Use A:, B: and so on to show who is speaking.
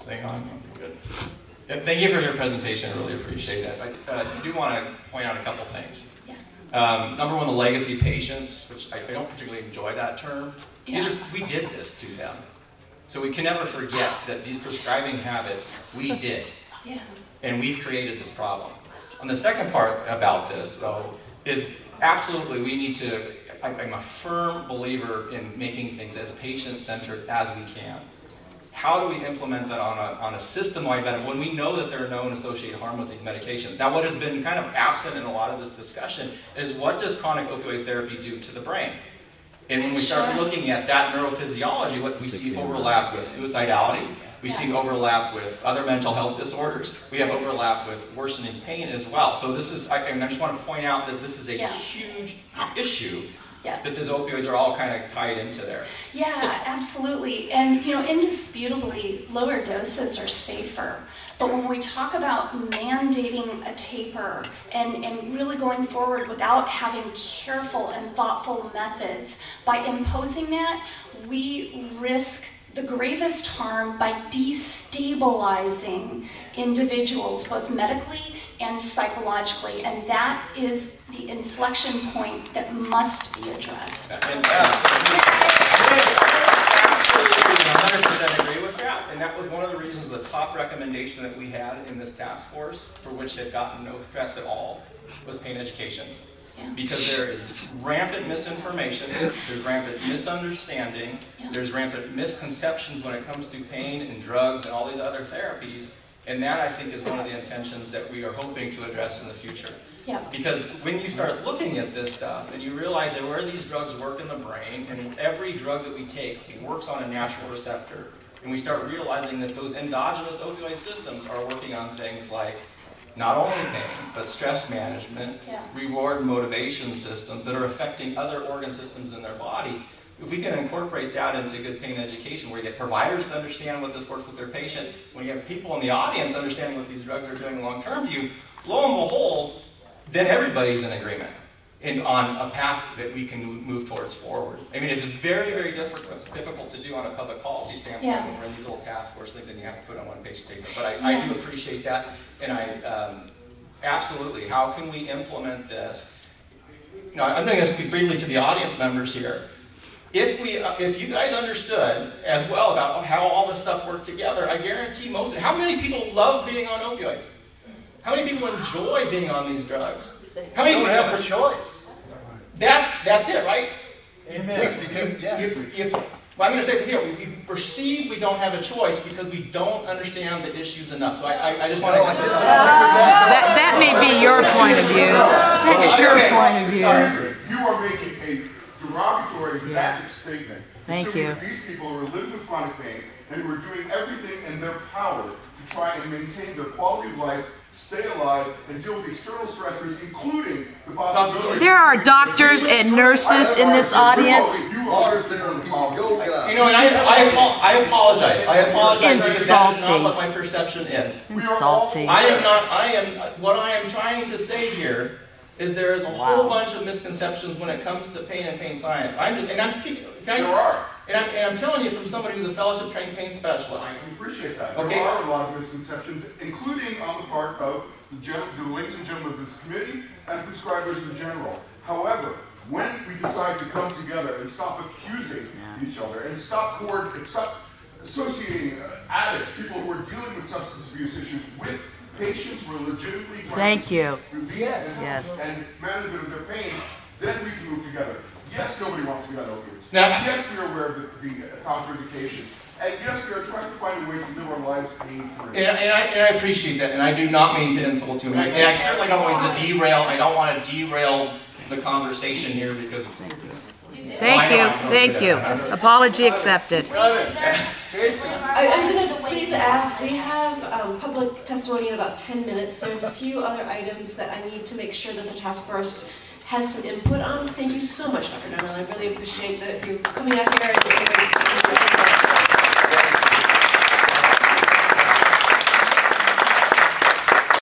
A: this thing on? Good. Thank you for your presentation. I really appreciate it. I do want to point out a couple things.
B: Yeah.
A: Number one, the legacy patients, which I don't particularly enjoy that term.
B: Yeah.
A: We did this to them. So we can never forget that these prescribing habits, we did.
B: Yeah.
A: And we've created this problem. And the second part about this, though, is absolutely we need to, I'm a firm believer in making things as patient-centered as we can. How do we implement that on a system-wide basis when we know that there are known associated harm with these medications? Now, what has been kind of absent in a lot of this discussion is what does chronic opioid therapy do to the brain? And when we start looking at that neurophysiology, what we see overlap with suicidality, we see overlap with other mental health disorders, we have overlap with worsening pain as well. So this is, I just want to point out that this is a huge issue. Yeah. That these opioids are all kind of tied into there.
B: Yeah, absolutely. And you know, indisputably, lower doses are safer. But when we talk about mandating a taper and really going forward without having careful and thoughtful methods, by imposing that, we risk the gravest harm by destabilizing individuals, both medically and psychologically, and that is the inflection point that must be addressed.
A: And absolutely 100% agree with that, and that was one of the reasons the top recommendation that we had in this task force, for which had gotten no press at all, was pain education. Yeah. Because there is rampant misinformation, there's rampant misunderstanding, there's rampant misconceptions when it comes to pain and drugs and all these other therapies. And that, I think, is one of the intentions that we are hoping to address in the future.
B: Yeah.
A: Because when you start looking at this stuff and you realize that where these drugs work in the brain, and every drug that we take works on a natural receptor, and we start realizing that those endogenous opioid systems are working on things like not only pain, but stress management, reward and motivation systems that are affecting other organ systems in their body. If we can incorporate that into good pain education, where you get providers to understand what this works with their patients, when you have people in the audience understanding what these drugs are doing long-term to you, lo and behold, then everybody's in agreement and on a path that we can move towards forward. I mean, it's very, very difficult to do on a public policy standpoint when we're in these little task force things and you have to put on one-page paper. But I do appreciate that, and I absolutely, how can we implement this? Now, I'm going to speak briefly to the audience members here. If you guys understood as well about how all this stuff worked together, I guarantee most of how many people love being on opioids? How many people enjoy being on these drugs? How many people
C: have a choice?
A: That's it, right?
C: Amen.
A: Well, I'm going to say here, we perceive we don't have a choice because we don't understand the issues enough. So I just want to...
D: That may be your point of view. That's your point of view.
E: You are making a derogatory backward statement.
D: Thank you.
E: These people who are living with chronic pain and who are doing everything in their power to try and maintain their quality of life, stay alive, and deal with external stressors, including the possibility...
D: There are doctors and nurses in this audience.
A: You know, and I apologize. I apologize.
D: It's
A: that is not
D: insulting.
A: what my perception is.
D: Insulting.
A: What I am trying to say here is there is a whole bunch of misconceptions when it comes to pain and pain science. I'm speaking.
E: There are.
A: And I'm telling you from somebody who's a fellowship-trained pain specialist.
E: I can appreciate that.
A: Okay.
E: There are a lot of misconceptions, including on the part of the ladies and gentlemen of this committee and prescribers in general. However, when we decide to come together and stop accusing each other and stop associating addicts, people who are dealing with substance abuse issues, with patients who are legitimately trying to release and management of their pain, then we can move together. Yes, nobody wants to get opiates. Yes, we are aware of the contraindications. And yes, we are trying to find a way to live our lives pain-free.
A: And I appreciate that, and I do not mean to insult you. And I certainly don't want to derail. I don't want to derail the conversation here because.
D: Thank you. Apology accepted.
F: I'm going to please ask, we have public testimony in about 10 minutes. There's a few other items that I need to make sure that the task force has some input on. Thank you so much, Dr. Dunn. I really appreciate that you coming out here and